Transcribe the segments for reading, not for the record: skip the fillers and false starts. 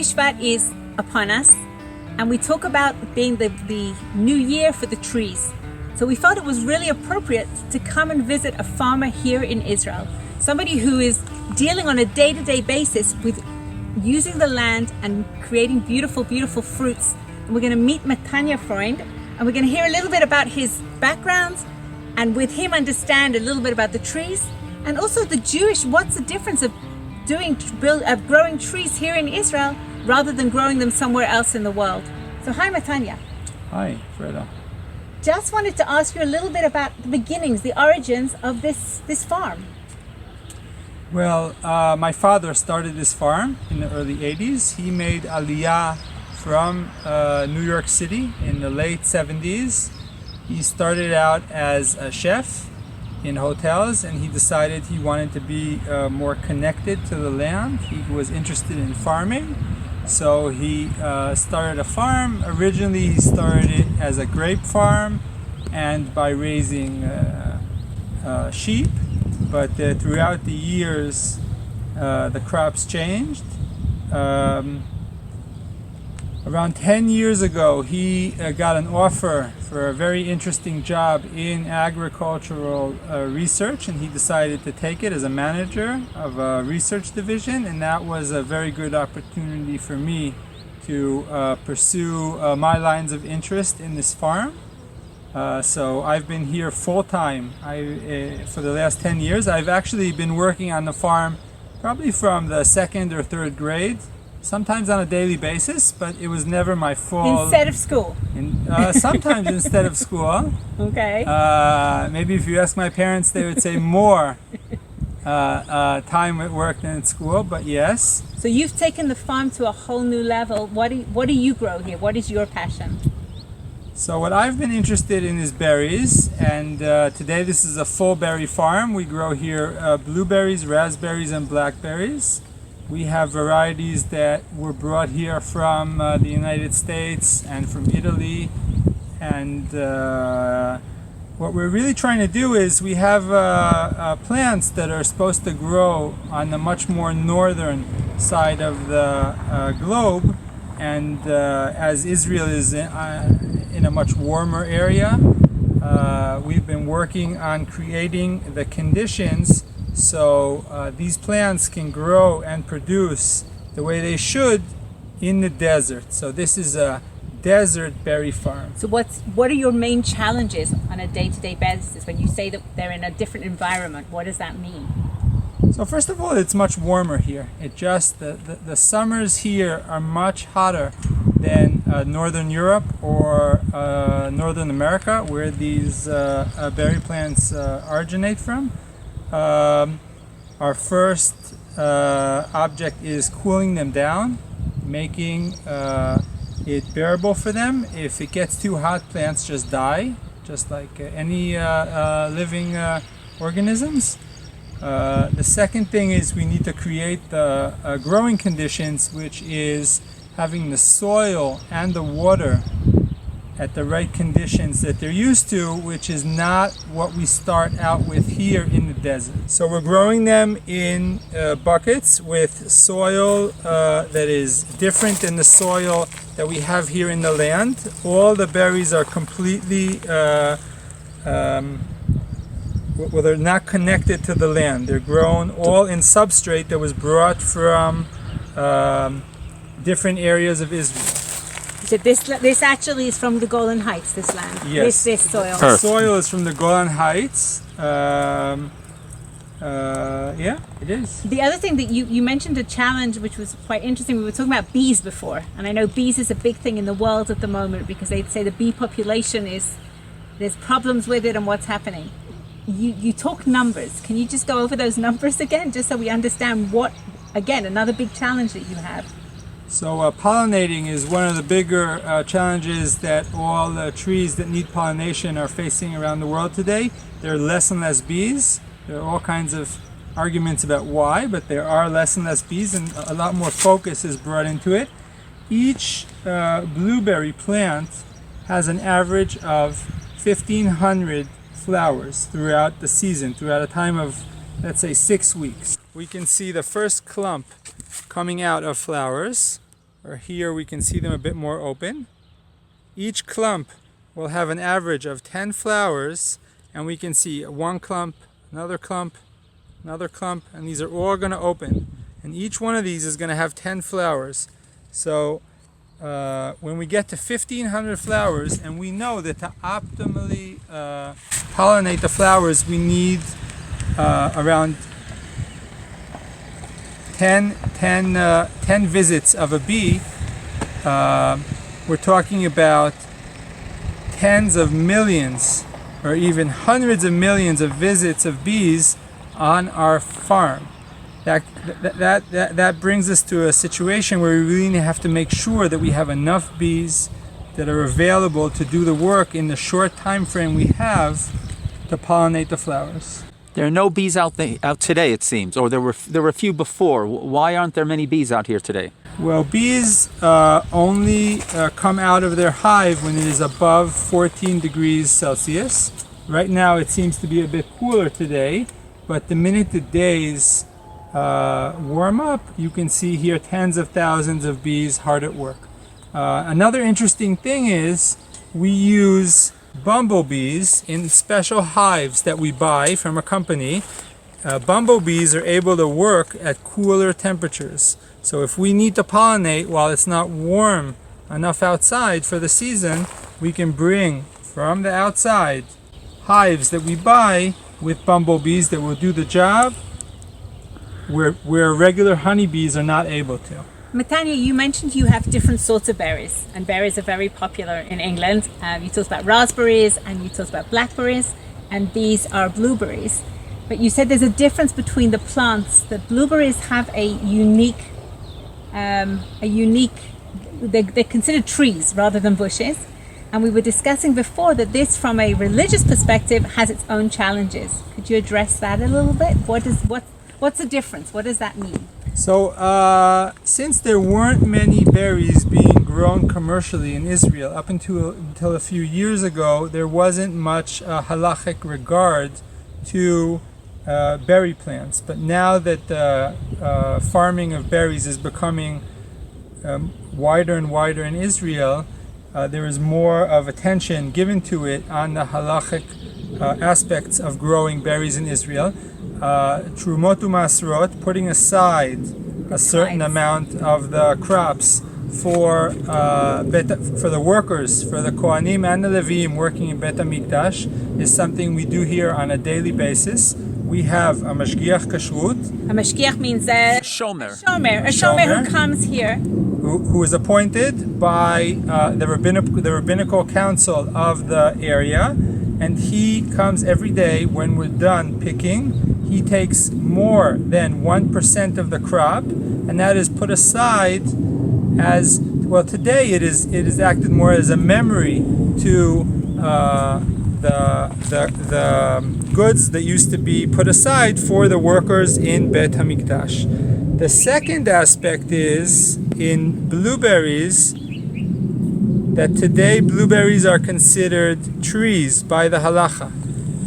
B'Shvat is upon us, and we talk about being the new year for the trees. So we felt it was really appropriate to come and visit a farmer here in Israel, somebody who is dealing on a day-to-day basis with using the land and creating beautiful, beautiful fruits. And we're going to meet Matanya Freund, and we're going to hear a little bit about his background, and with him understand a little bit about the trees, and also the Jewish, what's the difference of growing trees here in Israel rather than growing them somewhere else in the world. So hi Matanya. Hi Freda. Just wanted to ask you a little bit about the beginnings, the origins of this farm. Well, my father started this farm in the early 80s. He made Aliyah from New York City in the late 70s. He started out as a chef in hotels, and he decided he wanted to be more connected to the land. He was interested in farming, so he started a farm. Originally he started it as a grape farm and by raising sheep, but throughout the years the crops changed. Around 10 years ago, he got an offer for a very interesting job in agricultural research, and he decided to take it as a manager of a research division, and that was a very good opportunity for me to pursue my lines of interest in this farm. So I've been here full-time for the last 10 years. I've actually been working on the farm probably from the second or third grade, sometimes on a daily basis, but it was never my full... Instead of school? Sometimes instead of school. Okay. Maybe if you ask my parents, they would say more time at work than at school, but yes. So you've taken the farm to a whole new level. What do you grow here? What is your passion? So what I've been interested in is berries, and today this is a full berry farm. We grow here blueberries, raspberries, and blackberries. We have varieties that were brought here from the United States and from Italy, and what we're really trying to do is we have plants that are supposed to grow on the much more northern side of the globe, and as Israel is in a much warmer area, we've been working on creating the conditions so these plants can grow and produce the way they should in the desert. So this is a desert berry farm. So what are your main challenges on a day-to-day basis when you say that they're in a different environment? What does that mean? So first of all, it's much warmer here. It just the summers here are much hotter than Northern Europe or Northern America, where these berry plants originate from. Our first object is cooling them down, making it bearable for them. If it gets too hot, plants just die, just like any living organisms. The second thing is we need to create the growing conditions, which is having the soil and the water at the right conditions that they're used to, which is not what we start out with here in the desert. So we're growing them in buckets with soil that is different than the soil that we have here in the land. All the berries are completely, well, they're not connected to the land. They're grown all in substrate that was brought from different areas of Israel. So this actually is from the Golan Heights, this land. Yes. This soil. The soil is from the Golan Heights. Yeah, it is. The other thing that you mentioned a challenge which was quite interesting. We were talking about bees before, and I know bees is a big thing in the world at the moment because they'd say the bee population there's problems with it and what's happening. You talk numbers. Can you just go over those numbers again, just so we understand what, again, another big challenge that you have? So pollinating is one of the bigger challenges that all the trees that need pollination are facing around the world today. There are less and less bees. There are all kinds of arguments about why, but there are less and less bees, and a lot more focus is brought into it. Each blueberry plant has an average of 1,500 flowers throughout the season, throughout a time of, let's say, 6 weeks. We can see the first clump coming out of flowers. or here we can see them a bit more open. Each clump will have an average of 10 flowers, and we can see one clump, another clump, another clump, and these are all going to open. And each one of these is going to have 10 flowers. So when we get to 1,500 flowers, and we know that to optimally pollinate the flowers, we need around 10 visits of a bee. We're talking about tens of millions or even hundreds of millions of visits of bees on our farm. That brings us to a situation where we really have to make sure that we have enough bees that are available to do the work in the short time frame we have to pollinate the flowers. There are no bees out today, it seems, or there were a few before. Why aren't there many bees out here today? Well, bees only come out of their hive when it is above 14 degrees Celsius. Right now it seems to be a bit cooler today, but the minute the days warm up, you can see here tens of thousands of bees hard at work. Another interesting thing is we use bumblebees in special hives that we buy from a company. Bumblebees are able to work at cooler temperatures. So if we need to pollinate while it's not warm enough outside for the season, we can bring from the outside hives that we buy with bumblebees that will do the job where regular honeybees are not able to. Matanya, you mentioned you have different sorts of berries, and berries are very popular in England. You talked about raspberries and you talked about blackberries, and these are blueberries. But you said there's a difference between the plants, that blueberries have a unique, they're considered trees rather than bushes. And we were discussing before that this, from a religious perspective, has its own challenges. Could you address that a little bit? What's the difference? What does that mean? So, since there weren't many berries being grown commercially in Israel up until a few years ago, there wasn't much halachic regard to berry plants. But now that farming of berries is becoming wider and wider in Israel, there is more of attention given to it on the halachic aspects of growing berries in Israel. Trumot u'masrot, putting aside a certain amount of the crops for the workers, for the Kohanim and the Levim working in Bet HaMikdash, is something we do here on a daily basis. We have a mashgiach kashrut. A mashgiach means a shomer. A shomer who comes here. Who is appointed by the rabbinical council of the area, and he comes every day when we're done picking. He takes more than 1% of the crop, and that is put aside as well. Today it is acted more as a memory to the goods that used to be put aside for the workers in Bet HaMikdash. The second aspect is in blueberries, that today blueberries are considered trees by the halacha.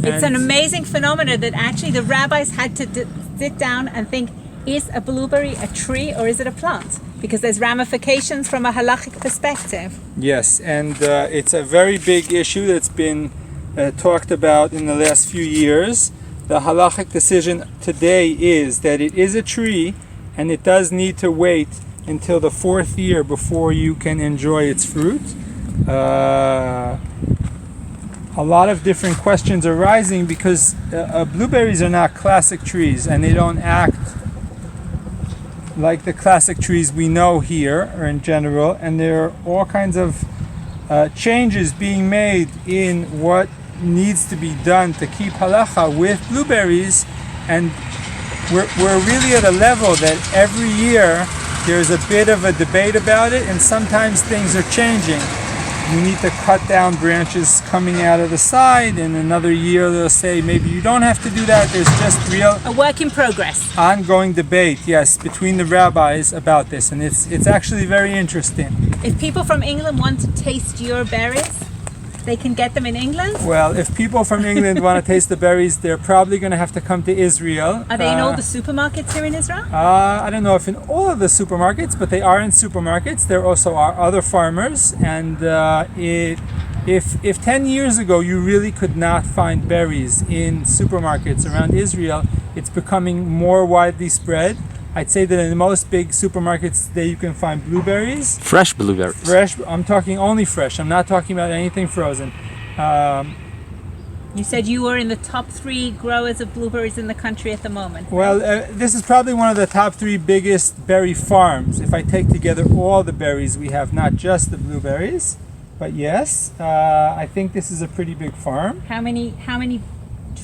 It's an amazing phenomenon that actually the rabbis had to sit down and think, is a blueberry a tree or is it a plant? Because there's ramifications from a halachic perspective. Yes, and it's a very big issue that's been talked about in the last few years. The halachic decision today is that it is a tree, and it does need to wait until the 4th year before you can enjoy its fruit. A lot of different questions are rising because blueberries are not classic trees, and they don't act like the classic trees we know here or in general, and there are all kinds of changes being made in what needs to be done to keep halacha with blueberries, and we're really at a level that every year there's a bit of a debate about it, and sometimes things are changing. You need to cut down branches coming out of the side, and another year they'll say maybe you don't have to do that. There's just a work in progress, ongoing debate, yes, between the rabbis about this, and it's actually very interesting. If people from England want to taste your berries, they can get them in England? Well, if people from England want to taste the berries, they're probably going to have to come to Israel. Are they in all the supermarkets here in Israel? I don't know if in all of the supermarkets, but they are in supermarkets. There also are other farmers, and if 10 years ago you really could not find berries in supermarkets around Israel, it's becoming more widely spread. I'd say that in most big supermarkets today you can find blueberries. Fresh blueberries. Fresh, I'm talking only fresh. I'm not talking about anything frozen. You said you were in the top 3 growers of blueberries in the country at the moment. Well, this is probably one of the top 3 biggest berry farms. If I take together all the berries we have, not just the blueberries. But yes, I think this is a pretty big farm. How many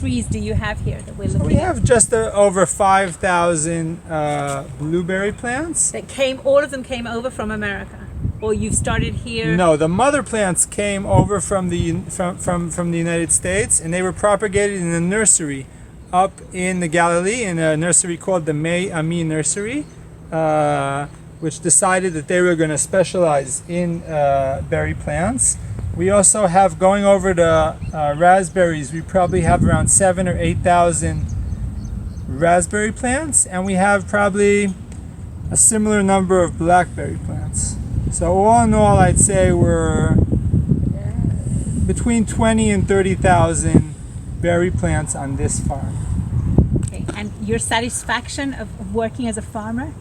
trees do you have here that we're looking We at? have just over 5,000 blueberry plants. That all of them came over from America, or you've started here? No, the mother plants came over from the United States, and they were propagated in a nursery up in the Galilee, in a nursery called the May Ami Nursery, which decided that they were going to specialize in berry plants. We also have, going over to raspberries, we probably have around 7,000 or 8,000 raspberry plants, and we have probably a similar number of blackberry plants. So all in all, I'd say we're between 20 and 30,000 berry plants on this farm. Okay. And your satisfaction of working as a farmer?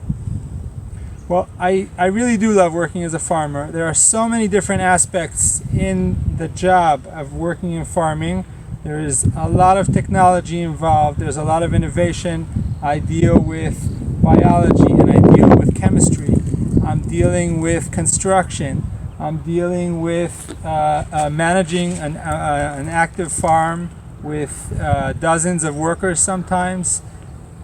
Well, I really do love working as a farmer. There are so many different aspects in the job of working in farming. There is a lot of technology involved. There's a lot of innovation. I deal with biology and I deal with chemistry. I'm dealing with construction. I'm dealing with managing an active farm with dozens of workers sometimes.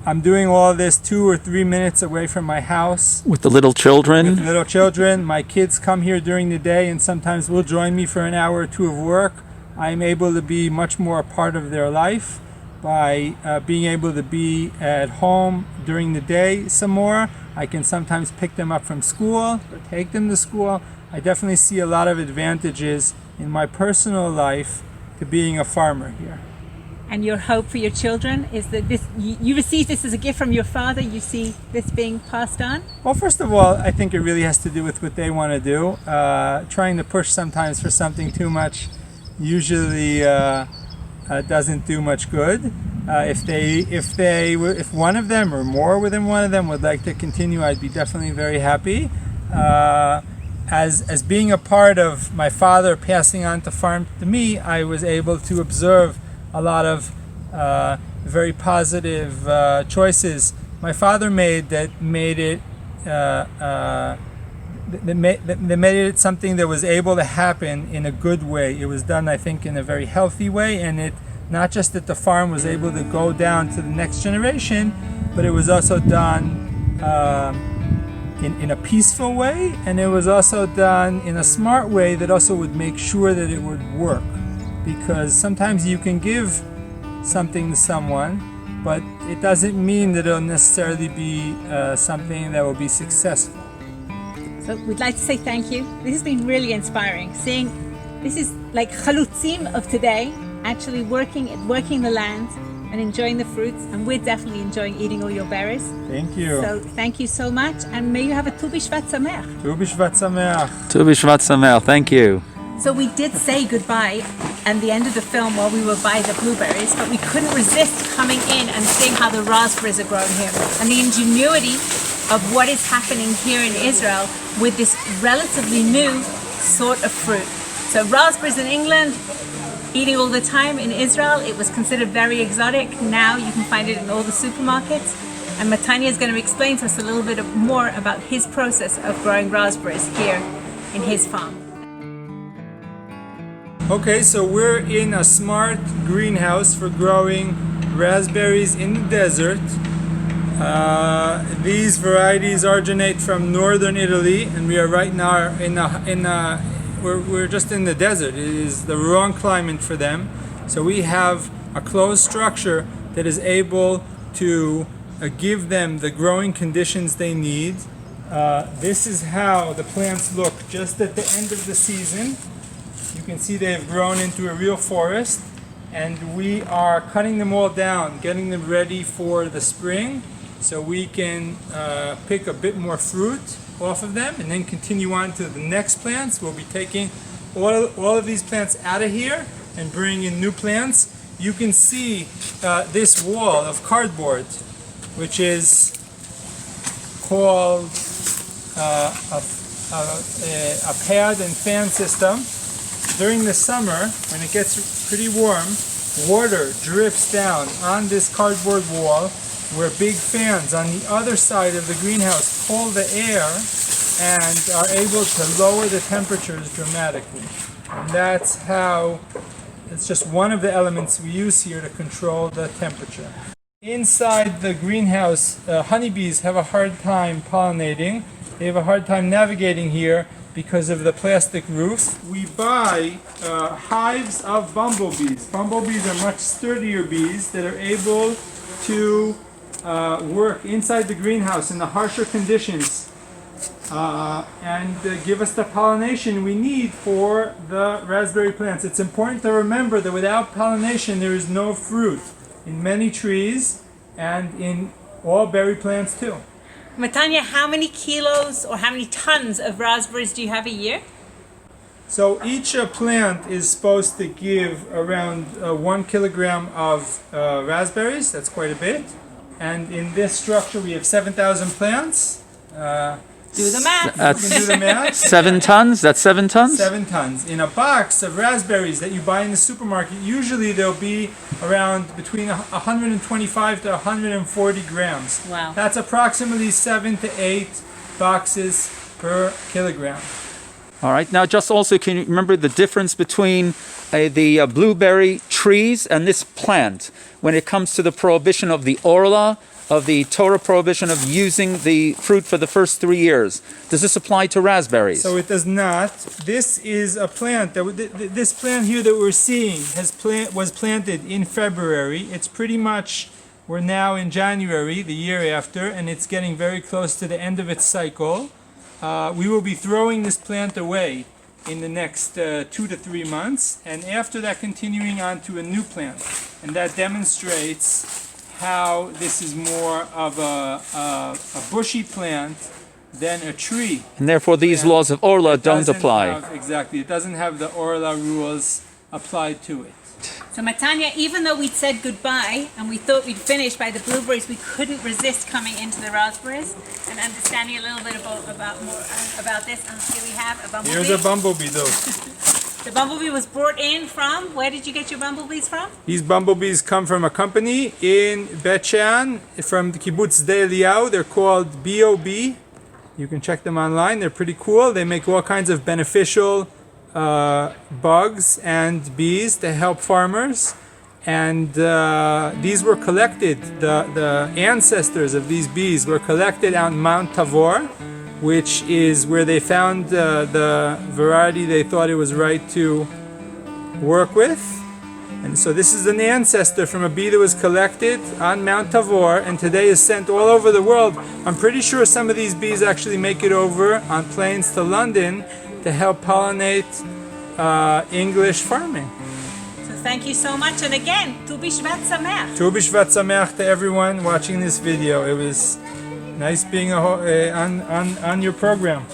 I'm doing all of this 2 or 3 minutes away from my house. With the little children. With little children. My kids come here during the day and sometimes will join me for an hour or 2 of work. I'm able to be much more a part of their life by being able to be at home during the day some more. I can sometimes pick them up from school or take them to school. I definitely see a lot of advantages in my personal life to being a farmer here. And your hope for your children is that you received this as a gift from your father. You see this being passed on? Well, first of all, I think it really has to do with what they want to do. Trying to push sometimes for something too much usually doesn't do much good. If one of them or more within one of them would like to continue, I'd be definitely very happy. As being a part of my father passing on the farm to me, I was able to observe a lot of very positive choices my father made that made it something that was able to happen in a good way. It was done, I think, in a very healthy way, and it not just that the farm was able to go down to the next generation, but it was also done in a peaceful way, and it was also done in a smart way that also would make sure that it would work. Because sometimes you can give something to someone, but it doesn't mean that it'll necessarily be something that will be successful. So we'd like to say thank you. This has been really inspiring. Seeing this is like chalutzim of today, actually working the land and enjoying the fruits, and we're definitely enjoying eating all your berries. Thank you. So thank you so much, and may you have a Tu B'Shvat Sameach. Tu B'Shvat Sameach. Tu B'Shvat Sameach. Thank you. So we did say goodbye at the end of the film while we were by the blueberries, but we couldn't resist coming in and seeing how the raspberries are grown here and the ingenuity of what is happening here in Israel with this relatively new sort of fruit. So raspberries in England, eating all the time. In Israel, it was considered very exotic. Now you can find it in all the supermarkets. And Matanya is going to explain to us a little bit more about his process of growing raspberries here in his farm. Okay, so we're in a smart greenhouse for growing raspberries in the desert. These varieties originate from northern Italy, and we are right now we're just in the desert. It is the wrong climate for them. So we have a closed structure that is able to give them the growing conditions they need. This is how the plants look just at the end of the season. You can see they have grown into a real forest, and we are cutting them all down, getting them ready for the spring, so we can pick a bit more fruit off of them and then continue on to the next plants. We'll be taking all of these plants out of here and bringing in new plants. You can see this wall of cardboard, which is called a pad and fan system. During the summer, when it gets pretty warm, water drips down on this cardboard wall, where big fans on the other side of the greenhouse pull the air and are able to lower the temperatures dramatically. And that's how, it's just one of the elements we use here to control the temperature. Inside the greenhouse, honeybees have a hard time pollinating. They have a hard time navigating here because of the plastic roof. We buy hives of bumblebees. Bumblebees are much sturdier bees that are able to work inside the greenhouse in the harsher conditions and give us the pollination we need for the raspberry plants. It's important to remember that without pollination there is no fruit in many trees and in all berry plants too. Matanya, how many kilos or how many tons of raspberries do you have a year? So each plant is supposed to give around 1 kilogram of raspberries. That's quite a bit. And in this structure we have 7,000 plants. Do the math. You can do the math. 7 tons? That's 7 tons? 7 tons. In a box of raspberries that you buy in the supermarket, usually there'll be around between 125 to 140 grams. Wow. That's approximately 7 to 8 boxes per kilogram. All right. Now, just also, can you remember the difference between the blueberry trees and this plant when it comes to the prohibition of the orla, of the Torah prohibition of using the fruit for the first 3 years? Does this apply to raspberries? So it does not. This is a plant that this plant here that we're seeing was planted in February. It's pretty much, we're now in January, the year after, and it's getting very close to the end of its cycle. We will be throwing this plant away in the next 2 to 3 months, and after that continuing on to a new plant. And that demonstrates how this is more of a bushy plant than a tree. And therefore these laws of orla don't apply. Exactly, it doesn't have the orla rules applied to it. So Matanya, even though we'd said goodbye and we thought we'd finish by the blueberries, we couldn't resist coming into the raspberries and understanding a little bit about this. And here we have a bumblebee. Here's a bumblebee though. The bumblebee was brought in from, where did you get your bumblebees from? These bumblebees come from a company in Bet Shean, from the kibbutz Sde Eliyahu. They're called B.O.B. You can check them online. They're pretty cool. They make all kinds of beneficial bugs and bees to help farmers. And these were collected, the ancestors of these bees were collected on Mount Tabor, which is where they found the variety they thought it was right to work with. And so this is an ancestor from a bee that was collected on Mount Tabor and today is sent all over the world. I'm pretty sure some of these bees actually make it over on planes to London to help pollinate English farming. So thank you so much, and again, Tu B'Shvat Sameach. Tu B'Shvat Sameach to everyone watching this video. It was nice being on your program.